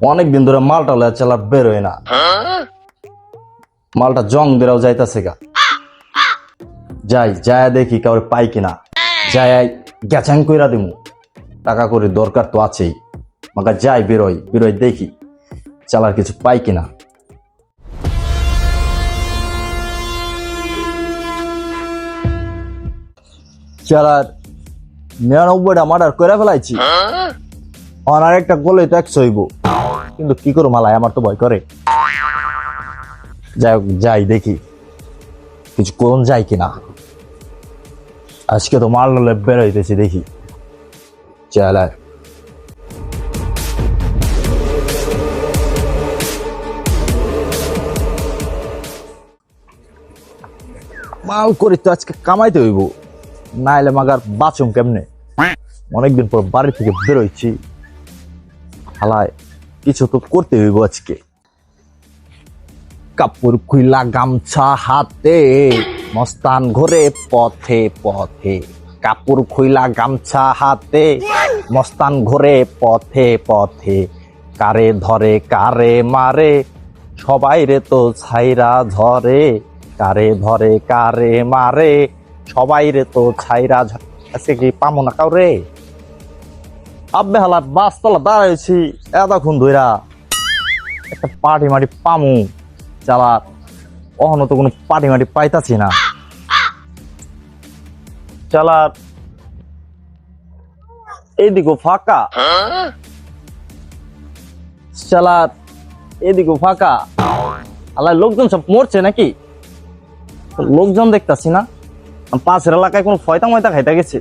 অনেকদিন ধরে মালটা লয়ে চালা বের হয় না। মালটা জং বেরাও যাইতাছে গা। যাই যায় দেখি কাউরে পাই কিনা, যাই গ্যাচাং কইরা দিমু। টাকা করে দরকার তো আছেই, মাকা যাই বেরোই বেরোই দেখি চালার কিছু পাই কিনা। চালার 99টা মার্ডার করে ফেলাইছি, আর একটা গোলে তো 100 হইব, কিন্তু কি করো মালাই, আমার তো ভয় করে। যাই হোক, যাই দেখি কিছু কোন যায় কিনা। আজকে তো মারলে বেরোইতেছি, দেখি চালার। মাল করি তো আজকে কামাইতে হইব, নাইলে মাগার বাঁচুম কেমনে। অনেকদিন পর বাড়ি থেকে বেরোইছি, হালায় কিছু তো করতে হইব আজকে। কাপড় খুইলা গামছা হাতে, মস্তান ঘরে পথে পথে। কাপড় খুইলা গামছা হাতে, মস্তান ঘরে পথে পথে। কারে ধরে কারে মারে, সবাই রে তো ছাইরা ধরে। কারে ধরে কারে মারে, সবাই রে তো ছাইরা ধরে। আজকে কি পামো না কাউরে? আব্বে হালা বাসতলা দাঁড়াইছি এতক্ষণ ধইরা, একটা পাটি মাটি পামু চালা, অহনো তো কোনো পাটি মাটি পাইতাছি না। চালা এইদিকেও ফাঁকা, চালা এদিকেও ফাঁকা। আল্লাহ, লোকজন সব মরছে নাকি? লোকজন দেখতাছি না। পাশের এলাকায় কোনো ফয়তা ময়তা খাইতে গেছে,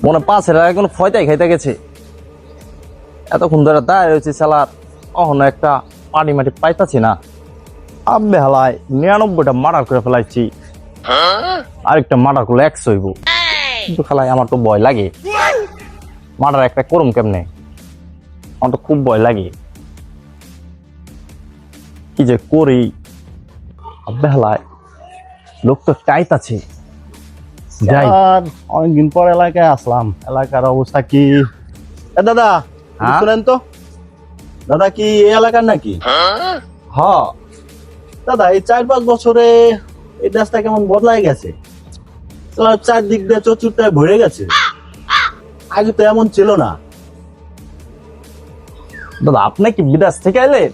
মনে পাশের এলাকায় কোনো ফয়তাই খাইতে গেছে। এতক্ষণ ধরে দাঁড়িয়ে রয়েছে চালার, অহনো একটা পাটি মাটি পাইতাছি না। আব্বে হালায় 99টা মার্ডার করে ফেলাইছি, আরেকটা মার্ডার করলে 100 হইব, কিন্তু খালাই আমার তো ভয় লাগে। মার্ডার একটা করুম কেমনে, আমার তো খুব ভয় লাগে। কি যে করি। আব্বে হালায় লোক তো টাইতাছে, যাই। অনেকদিন পর এলাকায় আসলাম, এলাকার অবস্থা কি? দাদা শুনেন তো, দাদা কি এই এলাকার নাকি? হ দাদা এই 4-5 বছরে এই দেশটা কেমন বদলাই গেছে। চারদিক দিয়ে চতুর্থায় ভরে গেছে, আগে তো এমন ছিল না। দাদা, আপনি কি বিদেশ থেকে এলেন?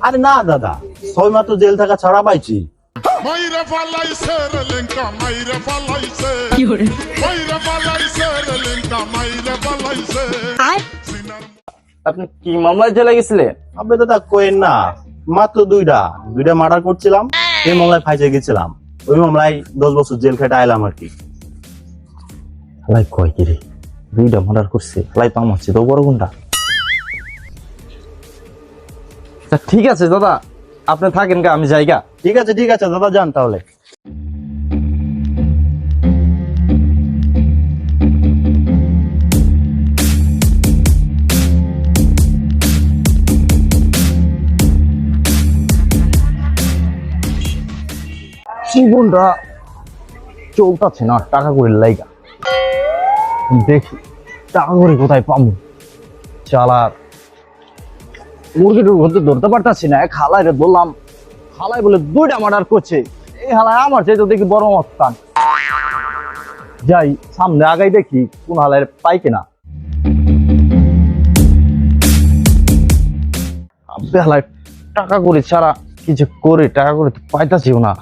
আরে না দাদা, 6 মাত্র জেল থাকা ছাড়া পাইছি। মাইরা ফালাইছে রে লেঙ্কা, মাইরা ফালাইছে মাইরা ফালাইছে রে লেঙ্কা, মাইরা ফালাইছে। আপনি কি মামলায় জেলে গেছিলেন? আপনি দাদা কোয়েন না, মাত্র দুইটা মার্ডার করছিলাম, এই মামলায় ফাইসে গেছিলাম। ওই মামলায় 10 বছর জেল খেটে আইলাম আর কি। হালাই কয় কি রে, 2টা মার্ডার করছে, হালাই পাম হচ্ছে তো বড় গুন্ডা। ঠিক আছে দাদা, আপনি থাকেন গা, আমি যাইগা। ঠিক আছে দাদা, যান তাহলে। জীবনটা চলতেছে না টাকা করে লাইগা। দেখি টাকা করে কোথায় পাবো। চালার মুরগির ঘুরতে ধরতে পারতাছি না। এক হালাই রে বললাম, হালাই বলে 2টা মার্ডার করছে। এই হালাই আমার চাইতে দেখি বড় মস্তান। যাই সামনে আগাই দেখি কোন হালাই পাই কিনা। আব্বে হালাই টাকা করে ছাড়া কিছু করে, টাকা করে তো পাইতাছিও না।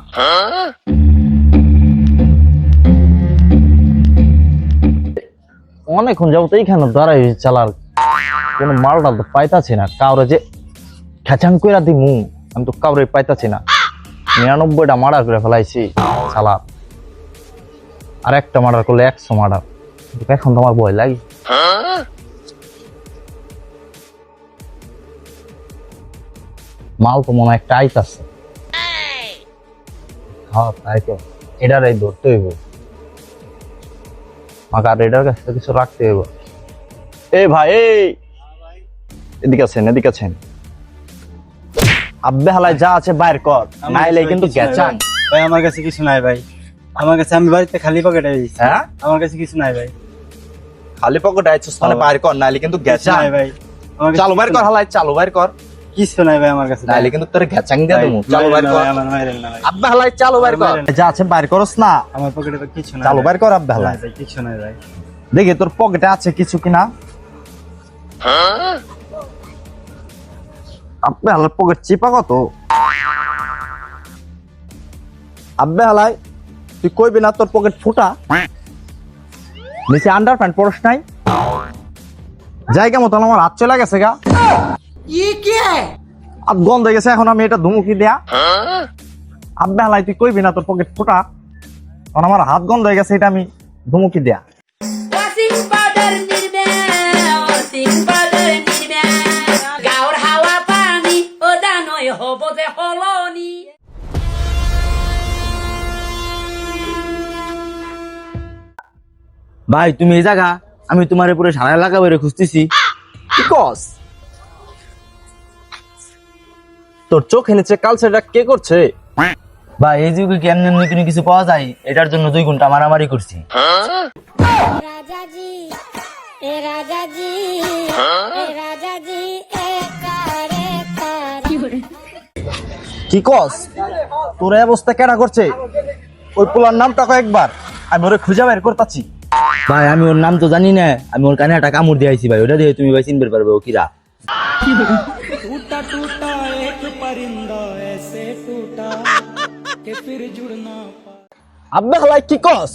অনেকক্ষণ যাবো তো এইখানে দাঁড়াই চালার, কোন মালটা তো পাইতাছি না। কাউরে যে খেচাং কইরা দিমু, আমি তো কাউরে পাইতাছি না। 99টা মার্ডার করে ফেলাইছি চালার, আর একটা মার্ডার করলে 100 মার্ডার। এখন তো আমার ভয় লাগে। মাল তো মনে হয় একটা আইতাছে। হ্যাঁ তাই তো, এটারই ধরতে হইব, আমাকে আর এটার কাছে কিছু রাখতে হইব। এ ভাই, এদিকে আছেন। আব্বে হালাই যা আছে বাইর কর, নাইলে কিন্তু গেচান। ভাই আমার কাছে কিছু নাই ভাই, আমার কাছে, আমি বাড়িতে খালি পকেটে আইছি। হ্যাঁ, আমার কাছে কিছু নাই ভাই। খালি পকেটে আইছস মানে বাইর কর, নাইলে কিন্তু গেচান। নাই ভাই, আমার কাছে চালু বাইর কর হালাই, চালু বাইর কর, কিছু নাই ভাই আমার কাছে। নাইলে কিন্তু তোর ঘ্যাচাং দিয়ে ভাই, দেবো। চালু বাইর মাইরেন না কর ভাই, আমার মাইরেন না ভাই। আব্বা হালাই, চালু বাইর কর। মাইরেন। যা আছে বাইর করস না, আমার পকেটে তো কিছু নাই চালু ভাই। বাইর কর আব্বা হালাই। ভাই, কিছু নাই ভাই। দেখি তোর পকেটে আছে কিছু কিনা। আব্বা হালাই পকেট চিপা কত? আব্বা হালাই তুই কইবি না তোর পকেট ফুটা? নিচে আন্ডার প্যান্ট পরস নাই? জায়গা মতো আমার হাত চলে গেছে গা। আর গন্ধ হয়ে গেছে, এখন আমি এটা ধুমুকি দেয়া। আব্বা হালাই তুই কইবি না তোর পকেট ফুটা? কারণ আমার হাত গন্ধ হয়ে গেছে, এটা আমি ধুমুকি দেয়া। Washing powder nirme, washing powder nirme. Gaur hawa pani, oda noi hobo de holoni. ভাই তুমি এই জায়গা, আমি তোমার পুরো সারা এলাকা বেড়ে খুঁজতেছি। কি কস? তোর চোখে নিচে কালচারটা কে করছে? ভাই এই যুগে কি এমনি এমনি কোনো কিছু পাওয়া যায়? এটার জন্য 2 ঘন্টা মারামারি করছি। राजा जी ए राजा जी ए राजा जी ए कारे कारे কি কস? তোর এই অবস্থা কেডা করছে? ওই পোলার নামটা কয়েকবার আমি ওরে খুঁজে বের করতেছি। ভাই আমি ওর নাম তো জানি না, আমি ওর কানে একটা কামড় দিয়ে আইছি ভাই, ওটা দিয়ে তুমি ভাই চিনতে পারবে ও কিরা। আব্বা হালাই কি কস?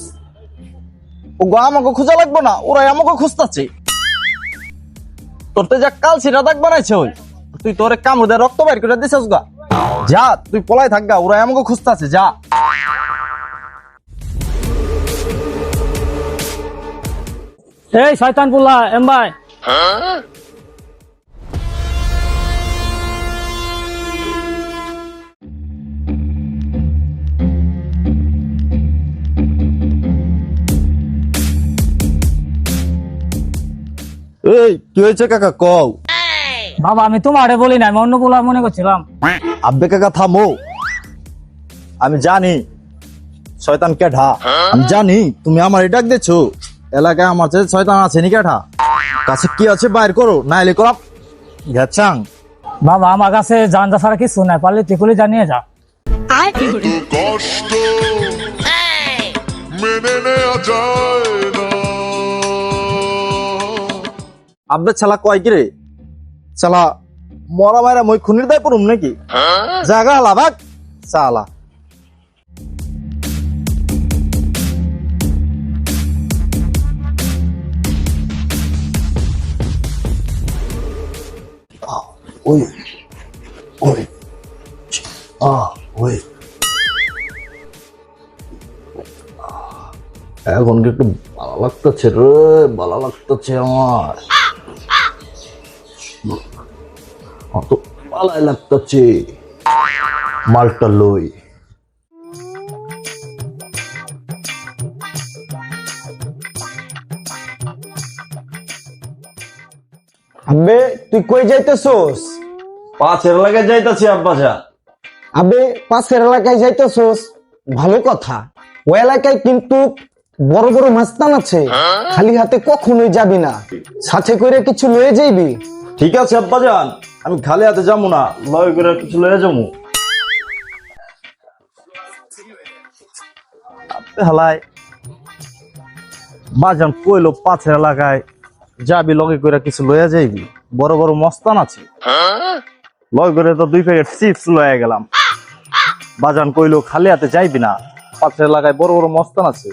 ও গো আমাকে খোঁজা লাগবো না, ওরা আমাকে খুঁজতাছে। তোর তো যা কাল সেটা দাগ বানাইছে, ওই তুই তোর কামড় দিয়ে রক্ত বাইর করে দিছিস গা। যা তুই পলাই থাক গা, ওরা আমাকে খুঁজতাছে, যা। এই শয়তান পুল্লা এমবাই, এই কি হয়েছে কাকা কও? বাবা আমি তোমারে বলি না, আমি অন্য পুলা মনে করছিলাম। আব্বে কাকা থামো, আমি জানি শয়তান কেঠা, আমি জানি তুমি আমার ডাক দিছো। এলাকায় আমার যে শয়তান আছে নি কেঠা, কাছে কি আছে বাইর করো, নাইলে করাম ঘেচাং। বাবা আমার কাছে জানজা ছাড়া কিছু নাই, পারলে তুই জানিয়ে যা। কষ্ট মেনে নেওয়া যায় না। আব্বে ছালা কয় কি রে? ছালা মরা মায়েরা মই খুনির দায় পড়ুম নাকি? জাগা হালা ভাগ চালা। ওই ওই ওই এখন কি একটু ভালো লাগতেছে রে, ভালো লাগতেছে আমার, অত ভালাই লাগতেছে। মালটা লই। আবে তুই কই যাইতেছস? পাশের এলাকায় যাইতেছি আব্বা যা। আবে পাশের এলাকায় যাইতেছস, ভালো কথা। ওই এলাকায় কিন্তু বড় বড় মাস্তান আছে, খালি হাতে কখনোই যাবি না, সাথে করে কিছু লয়ে যাইবি। ঠিক আছে আব্বা জান, আমি খালি হাতে যাবো না, লয় করে কিছু লয়ে যাবো। হালাই বাজান কইলো পাশের এলাকায় যাবি, লগে করে কিছু লয়ে যাইবি, বড় বড় মস্তান আছে। লয় করে তো 2 প্যাকেট চিপস লয়ে গেলাম। বাজান কইলো খালি হাতে যাইবি না, পাশের এলাকায় বড় বড় মস্তান আছে,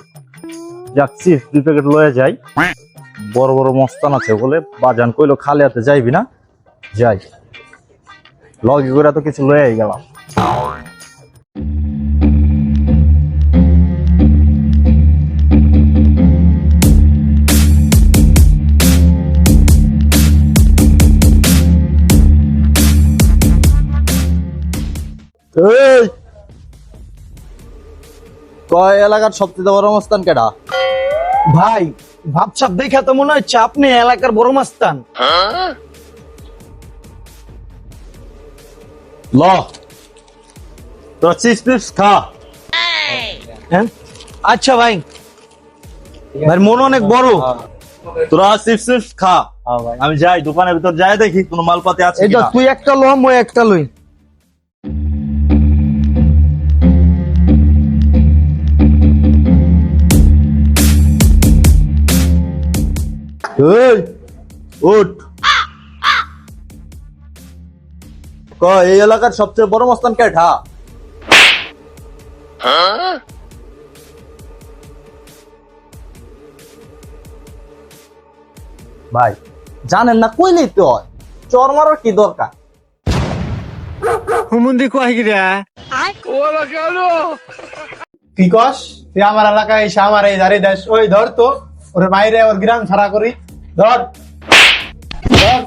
যাক চিপস 2 প্যাকেট লয়ে যাই, বড় বড় মস্তান আছে বলে। বাজান কইলো খালি হাতে যাইবি না, যাই। লগে করে তো কিছু লয়ে গেলাম। এই কয় এলাকার সবচেয়ে বড় মস্তান কেডা? ভাই ভাবসাব দেখে তো মনে হচ্ছে আপনি এলাকার বড় মাস্তান। ল তোরা চিপস খা। হ্যাঁ আচ্ছা ভাই, ভাই মন অনেক বড়, তোরা চিপস চিপস খা, হ্যাঁ ভাই। আমি যাই দোকানের ভিতর যাই দেখি কোনো মালপাতি আছে এই তো কিনা। তুই একটা লো মই একটা লই। এই উঠ, ক এই এলাকার সবচেয়ে বড় মস্তান কেঠা? ভাই জানেন না কইলেই তো হয়, চর মারার কি দরকার? হুমুন্দি কয় কি রে? কি কস তুই আমার এলাকায় এসে আমার এই দাঁড়িয়ে দেশ, ওই ধর তো ওর বাইরে ওর গ্রাম ছাড়া করি, ধর ধর।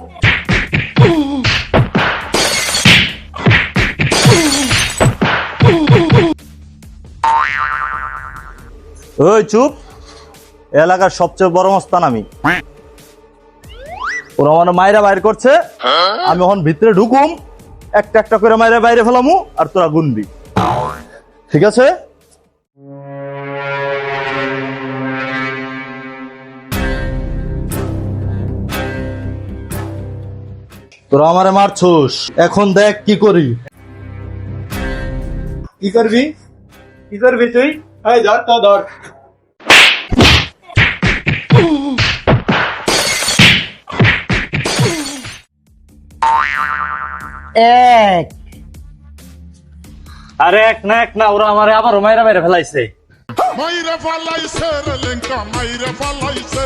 ওই চুপ, এলাকার সবচেয়ে বড় মস্তান আমি। ওরা আমার মায়েরা বাইর করছে, আমি এখন ভিতরে ঢুকুম, একটা একটা করে মায়েরা বাইরে ফেলামু, আর তোরা গুনবি, ঠিক আছে? তোরা আমারে মারছুস, এখন দেখ কি করি। কি করবি, কি করবি তুই? এই ধর তো ধর। এক আরে এক না ওরা আমারে আবার মায়েরা বাইরে ফেলাইছে। মাইরে ফালাইছে রে লেঙ্কা মাইরে ফালাইছে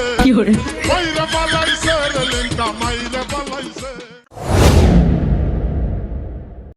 মাইরে ফালাইছে রে লেঙ্কা মাইরে ফালাইছে